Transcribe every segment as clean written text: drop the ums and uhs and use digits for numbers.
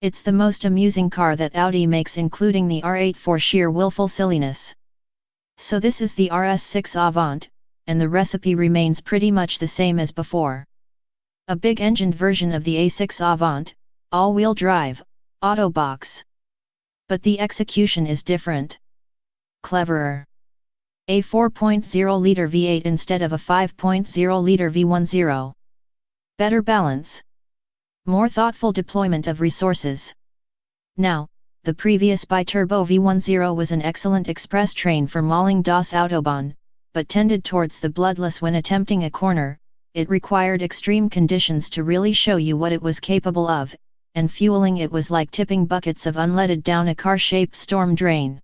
It's the most amusing car that Audi makes, including the R8 for sheer willful silliness. So this is the RS6 Avant, and the recipe remains pretty much the same as before. A big-engined version of the A6 Avant, all-wheel drive, Autobox. But the execution is different. Cleverer. A 4.0-liter V8 instead of a 5.0-liter V10. Better balance. More thoughtful deployment of resources. Now, the previous bi-turbo V10 was an excellent express train for mauling das Autobahn, but tended towards the bloodless when attempting a corner. It required extreme conditions to really show you what it was capable of, and fueling it was like tipping buckets of unleaded down a car-shaped storm drain.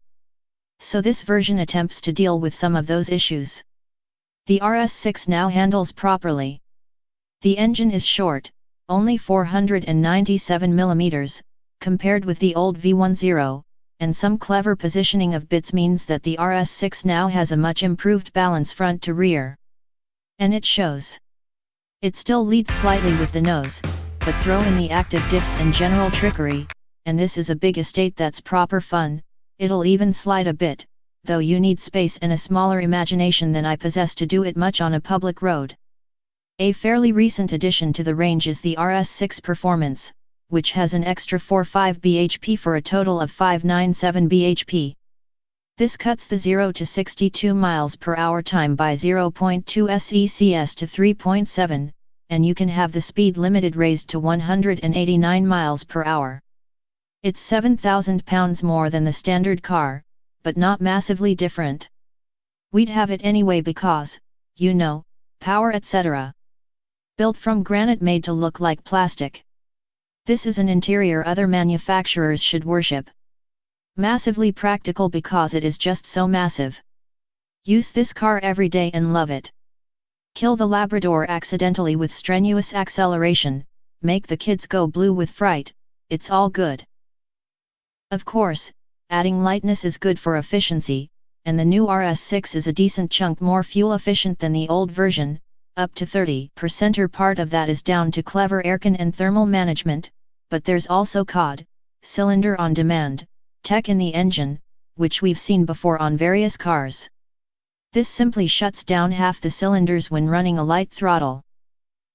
So this version attempts to deal with some of those issues. The RS6 now handles properly. The engine is short, only 497 mm, compared with the old V10, and some clever positioning of bits means that the RS6 now has a much improved balance front to rear. And it shows. It still leads slightly with the nose, but throw in the active diffs and general trickery, and this is a big estate that's proper fun. It'll even slide a bit, though you need space and a smaller imagination than I possess to do it much on a public road. A fairly recent addition to the range is the RS6 Performance, which has an extra 45 bhp for a total of 597 bhp. This cuts the 0 to 62 miles per hour time by 0.2 secs to 3.7, and you can have the speed limited raised to 189 miles per hour. It's 7,000 pounds more than the standard car, but not massively different. We'd have it anyway because, you know, power etc. Built from granite made to look like plastic. This is an interior other manufacturers should worship. Massively practical because it is just so massive. Use this car every day and love it. Kill the Labrador accidentally with strenuous acceleration, make the kids go blue with fright, it's all good. Of course, adding lightness is good for efficiency, and the new RS6 is a decent chunk more fuel efficient than the old version, up to 30%, or part of that is down to clever aircon and thermal management, but there's also COD, cylinder on demand, tech in the engine, which we've seen before on various cars. This simply shuts down half the cylinders when running a light throttle.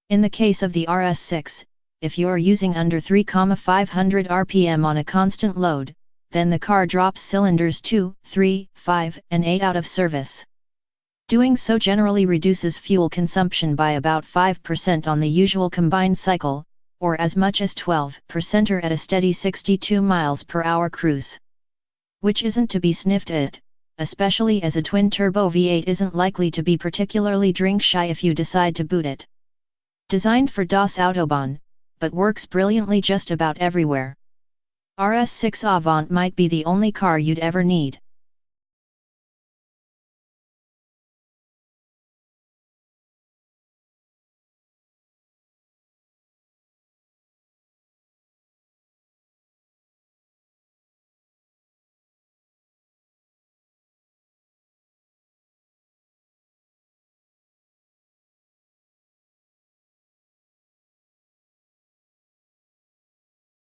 In the case of the RS6, if you're using under 3,500 rpm on a constant load, then the car drops cylinders 2, 3, 5, and 8 out of service. Doing so generally reduces fuel consumption by about 5% on the usual combined cycle, or as much as 12% at a steady 62 miles per hour cruise. Which isn't to be sniffed at, especially as a twin-turbo V8 isn't likely to be particularly drink-shy if you decide to boot it. Designed for das Autobahn, but works brilliantly just about everywhere. RS6 Avant might be the only car you'd ever need.